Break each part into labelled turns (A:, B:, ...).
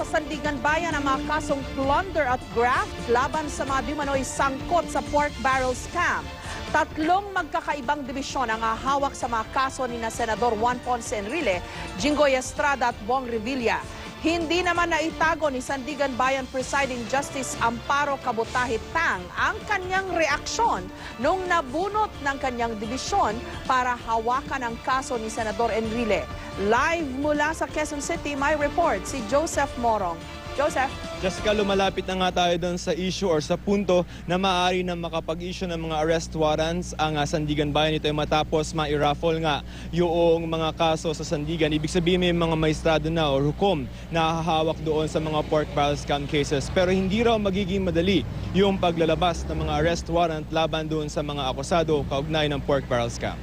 A: Sandigan Bayan ang mga kasong plunder at graft laban sa mga dimanoy sangkot sa pork barrel scam. Tatlong magkakaibang dibisyon ang hawak sa mga kaso ni na Senador Juan Ponce Enrile, Jinggoy Estrada at Bong Revilla. Hindi naman naitago ni Sandigan Bayan Presiding Justice Amparo Cabotahitang ang kanyang reaksyon nung nabunot ng kanyang dibisyon para hawakan ang kaso ni Senador Enrile. Live mula sa Quezon City, may report si Joseph Morong. Joseph.
B: Jessica, lumalapit na nga tayo doon sa issue or sa punto na maaari na makapag-issue ng mga arrest warrants ang Sandigan Bayan. Ito ay matapos ma-raffle nga yung mga kaso sa Sandigan. Ibig sabihin may mga maestrado na o hukom na hahawak doon sa mga pork barrel scam cases. Pero hindi raw magiging madali yung paglalabas ng mga arrest warrant laban doon sa mga akusado kaugnay ng pork barrel scam.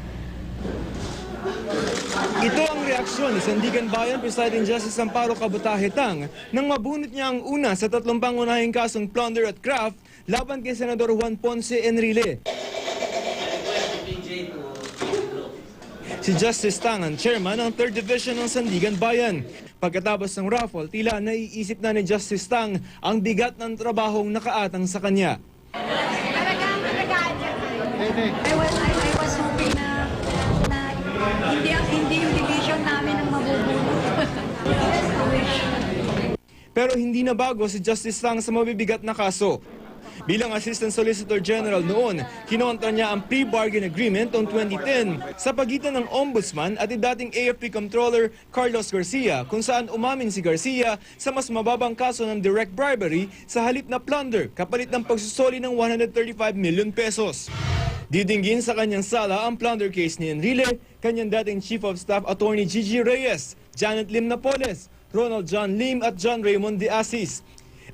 B: Ito ang reaksyon ni Sandigan Bayan Presiding Justice Amparo Cabotahitang nang mabunot niya ang una sa tatlong pangunahing kasong plunder at graft laban kay Senador Juan Ponce Enrile. Si Justice Tang ang chairman ng 3rd Division ng Sandigan Bayan. Pagkatapos ng raffle, tila naiisip na ni Justice Tang ang bigat ng trabahong nakaatang sa kanya.
C: I was hoping na hindi yung division namin ang mabubulot.
B: Pero hindi na bago si Justice Tang sa mabibigat na kaso. Bilang Assistant Solicitor General noon, kinontra niya ang pre-bargain agreement noong 2010 sa pagitan ng Ombudsman at dating AFP Comptroller Carlos Garcia, kung saan umamin si Garcia sa mas mababang kaso ng direct bribery sa halip na plunder kapalit ng pagsusoli ng 135 million pesos. Didinggin sa kanyang sala ang plunder case ni Enrile, kanyang dating Chief of Staff Attorney Gigi Reyes, Janet Lim Napoles, Ronald John Lim at John Raymond De Asis.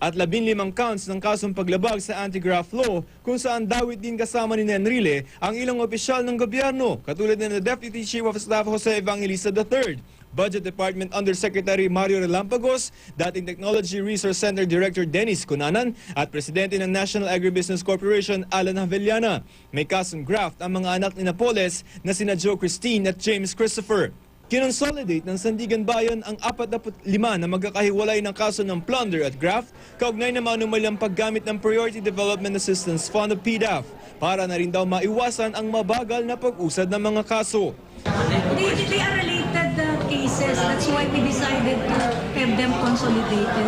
B: At 15 counts ng kasong paglabag sa anti-graft law kung saan dawit din kasama ni Enrile ang ilang opisyal ng gobyerno katulad ng Deputy Chief of Staff Jose Evangelista III, Budget Department Undersecretary Mario Relampagos, dating Technology Resource Center Director Dennis Cunanan at Presidente ng National Agribusiness Corporation Alan Javellana. May kasong graft ang mga anak ni Napoles na sina Joe Christine at James Christopher. Kinonsolidate ng Sandigan Bayan ang 45 na magkakahiwalay ng kaso ng plunder at graft kaugnay na manumalyang paggamit ng Priority Development Assistance Fund of PDAF para na rin daw maiwasan ang mabagal na pag-usad ng mga kaso.
C: They are related cases. That's why we decided to have them consolidated.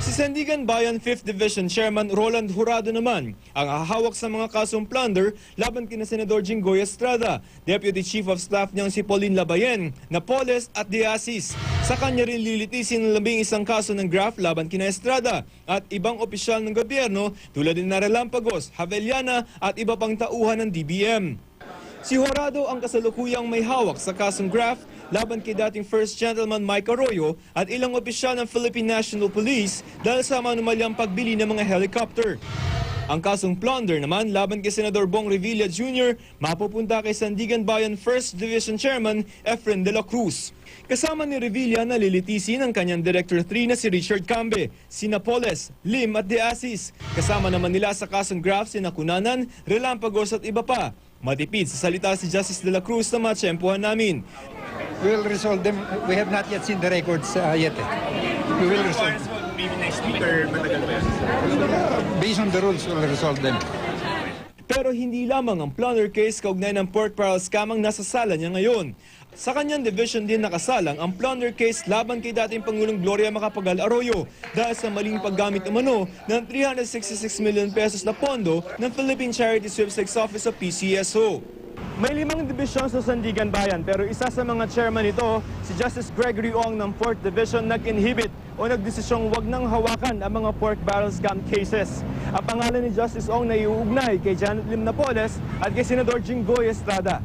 B: Si Sandigan Bayan 5th Division Chairman Roland Jurado naman ang hahawak sa mga kasong plunder laban kina Senador Jinggoy Estrada, Deputy Chief of Staff niyang si Pauline Labayen, Napoles at De Asis. Sa kanya rin lilitisin ng 11 kaso ng graft laban kina Estrada at ibang opisyal ng gobyerno tulad din na Relampagos, Javellana at iba pang tauhan ng DBM. Si Jurado ang kasalukuyang may hawak sa kasong graft laban kay dating First Gentleman Mike Arroyo at ilang opisyal ng Philippine National Police dahil sa manumalyang pagbili ng mga helicopter. Ang kasong plunder naman laban kay Senador Bong Revilla Jr. mapupunta kay Sandigan Bayan 1st Division Chairman Efren de la Cruz. Kasama ni Revilla na lilitisin ang kanyang Director 3 na si Richard Cambe, si Napoles, Lim at De Asis. Kasama naman nila sa kasong graft si Cunanan, Relampagos at iba pa. Matipid sa salita si Justice de la Cruz na matsyempohan namin.
D: We will resolve them. We have not yet seen the records yet. We will resolve them.
B: Maybe next week or matagal ba yan?
D: Based on the rules, we will resolve them.
B: Pero hindi lamang ang plunder case kaugnay ng pork barrel scam ang nasa sala niya ngayon. Sa kanyang division din nakasalang ang plunder case laban kay dating Pangulong Gloria Macapagal Arroyo dahil sa maling paggamit umano ng 366 million pesos na pondo ng Philippine Charity Sweepstakes Office o PCSO. May 5 dibisyon sa Sandigan Bayan pero isa sa mga chairman nito, si Justice Gregory Ong ng 4th Division nag-inhibit o nagdesisyong wag nang hawakan ang mga pork barrel scam cases. Ang pangalan ni Justice Ong na iuugnay kay Janet Lim Napoles at kay Senador Jinggoy Estrada.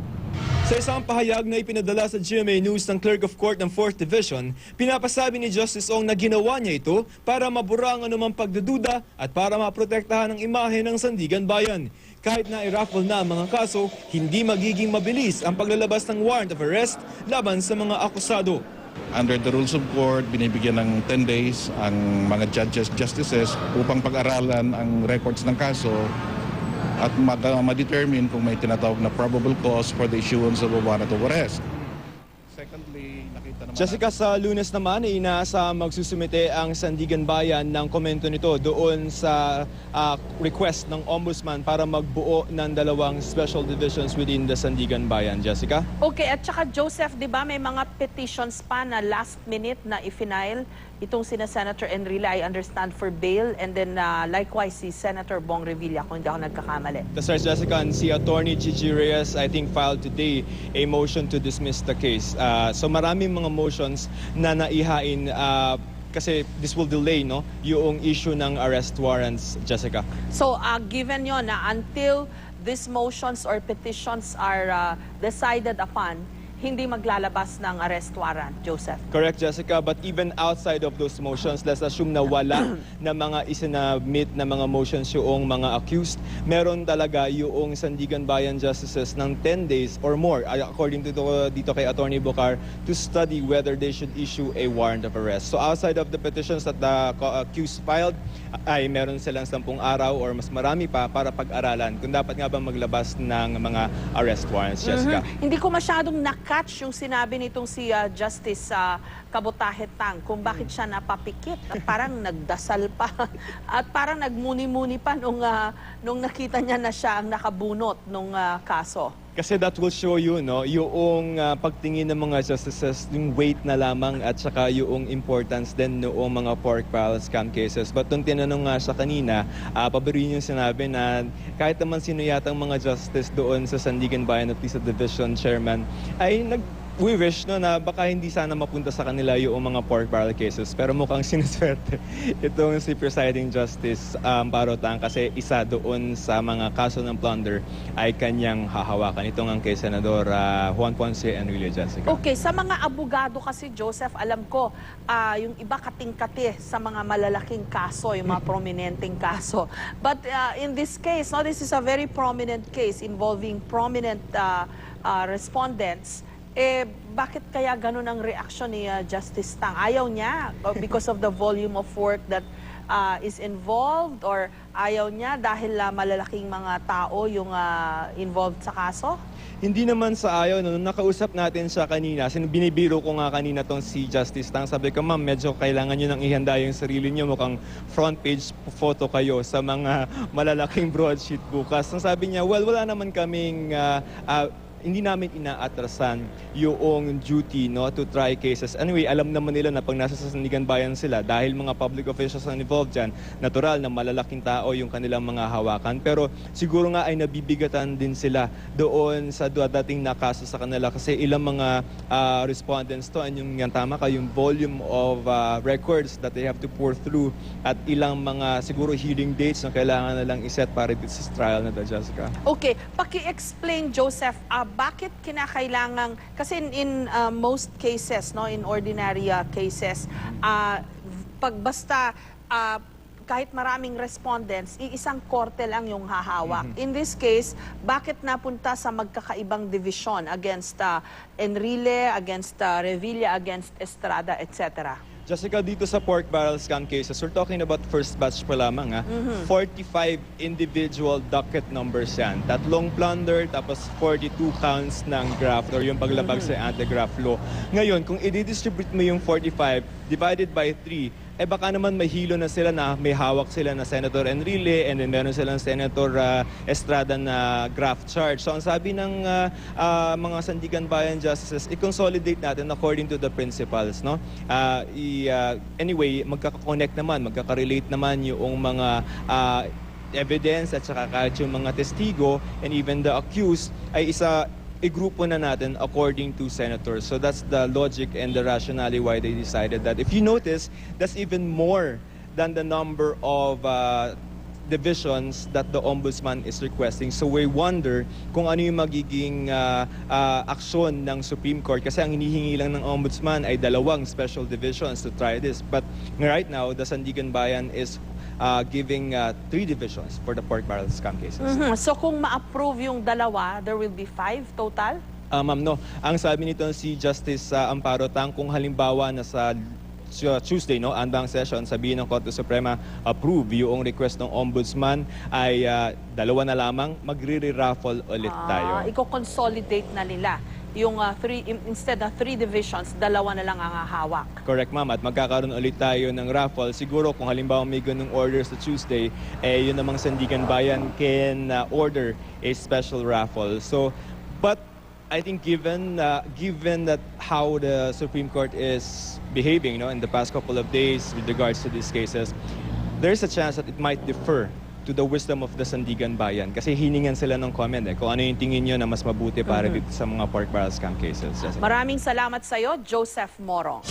B: Sa isang pahayag na ipinadala sa GMA News ng Clerk of Court ng 4th Division, pinapasabi ni Justice Ong na ginawa niya ito para mabura ang anumang pagdududa at para maprotektahan ang imahe ng Sandigan Bayan. Kahit na i-raffle na ang mga kaso, hindi magiging mabilis ang paglalabas ng warrant of arrest laban sa mga akusado.
E: Under the rules of court, binibigyan ng 10 days ang mga judges, justices upang pag-aralan ang records ng kaso at ma-determine kung may tinatawag na probable cause for the issuance of a warrant of arrest. Secondly, nakita naman
B: Jessica, sa Lunes naman, inaasa magsusumite ang Sandigan Bayan ng komento nito doon sa request ng Ombudsman para magbuo ng dalawang special divisions within the Sandigan Bayan. Jessica?
A: Okay, at saka Joseph, di ba may mga petitions pa na last minute na i-file itong sina Senator Enrile, I understand, for bail, and then likewise si Senator Bong Revilla, kung hindi ako nagkakamali.
B: That's right, Jessica. And si Attorney Gigi Reyes, I think, filed today a motion to dismiss the case. So maraming mga motions na naihain kasi this will delay yung issue ng arrest warrants, Jessica.
A: So given yon na until these motions or petitions are decided upon, hindi maglalabas ng arrest warrant, Joseph.
B: Correct, Jessica. But even outside of those motions, let's assume na wala na mga isinabmit na mga motions yung mga accused. Meron talaga yung Sandigan Bayan Justices ng 10 days or more, according to dito kay Attorney Bocar, to study whether they should issue a warrant of arrest. So outside of the petitions that the accused filed, ay meron silang 10 araw or mas marami pa para pag-aralan kung dapat nga ba maglabas ng mga arrest warrants, Jessica.
A: Hindi ko masyadong catch yung sinabi nitong si Justice Kabutahe Tang kung bakit siya napapikit at parang nagdasal pa at parang nagmuni-muni pa nung nakita niya na siya ang nakabunot nung kaso.
B: Kasi that will show you, yung pagtingin ng mga justices, yung weight na lamang at saka yung importance din noong mga pork barrel scam cases. But nung tinanong nga siya kanina, paborin yung sinabi na kahit naman sino yatang mga justice doon sa Sandigan Bayan at least sa division chairman, ay we wish na baka hindi sana mapunta sa kanila yung mga pork barrel cases. Pero mukhang sinuswerte itong si Presiding Justice Barotang kasi isa doon sa mga kaso ng plunder ay kanyang hahawakan. Itong ang kay Senador Juan Ponce Enrile, Jessica.
A: Okay, sa mga abogado kasi, Joseph, alam ko, yung iba kating-kati sa mga malalaking kaso, yung mga prominenteng kaso. But in this case, this is a very prominent case involving prominent respondents. Bakit kaya ganun ang reaksyon ni Justice Tang? Ayaw niya because of the volume of work that is involved, or ayaw niya dahil malalaking mga tao yung involved sa kaso?
B: Hindi naman sa ayaw. Nung nakausap natin siya kanina, binibiro ko nga kanina tong si Justice Tang. Sabi ko, ma'am, medyo kailangan nyo nang ihanda yung sarili nyo. Mukhang front page photo kayo sa mga malalaking broadsheet bukas. Sabi niya, well, wala naman kaming hindi namin inaatrasan yung duty to try cases. Anyway, alam naman nila na pag nasa Sandigan Bayan sila, dahil mga public officials ang involved dyan, natural na malalaking tao yung kanilang mga hawakan. Pero siguro nga ay nabibigatan din sila doon sa dating na kaso sa kanila kasi ilang mga respondents to, yung tama ka, yung volume of records that they have to pour through at ilang mga siguro hearing dates na kailangan na lang iset para dito sa trial na to, Jessica.
A: Okay, paki-explain, Joseph, bakit kinakailangan, kasi in most cases, in ordinary cases, pag basta kahit maraming respondents, isang korte lang yung hahawak. In this case, bakit napunta sa magkakaibang division against Enrile, against Revilla, against Estrada, etc.?
B: Jessica, dito sa pork barrel scam cases, we're talking about first batch pa lamang. 45 individual docket numbers yan. 3 plunder, tapos 42 counts ng graft or yung paglabag sa anti-graft law. Ngayon, kung i-distribute mo yung 45 divided by 3, baka naman may hilo na sila na may hawak sila na Senator Enrile and then meron silang Senator Estrada na graft charge. So ang sabi ng mga Sandigan Bayan Justices, i-consolidate natin according to the principles. Anyway, magkaka-connect naman, magkaka-relate naman yung mga evidence at saka kahit yung mga testigo and even the accused ay i-grupo na natin according to senators. So that's the logic and the rationale why they decided that. If you notice, that's even more than the number of divisions that the Ombudsman is requesting. So we wonder kung ano yung magiging aksyon ng Supreme Court kasi ang hinihingi lang ng Ombudsman ay 2 special divisions to try this. But right now, the Sandigan Bayan is giving 3 divisions for the pork barrel scam cases.
A: So kung ma-approve yung 2, there will be 5 total?
B: Ma'am, no. Ang sabi nito si Justice Amparo Tang, kung halimbawa na sa Tuesday, andang session, sabihin ng Korte Suprema, approve yung request ng Ombudsman, ay 2 na lamang, magre-raffle ulit tayo.
A: Iko-consolidate na nila yung instead na 3 divisions, 2 na lang ang hawak.
B: Correct, ma'am. At magkakaroon ulit tayo ng raffle. Siguro kung halimbawa may ganung order sa Tuesday, yun namang Sandigan Bayan can order a special raffle. So, but I think given that how the Supreme Court is behaving, in the past couple of days with regards to these cases, there's a chance that it might differ to the wisdom of the Sandigan Bayan. Kasi hiningan sila ng comment kung ano yung tingin nyo na mas mabuti para dito sa mga pork barrel scam cases.
A: Maraming salamat sa iyo, Joseph Morong.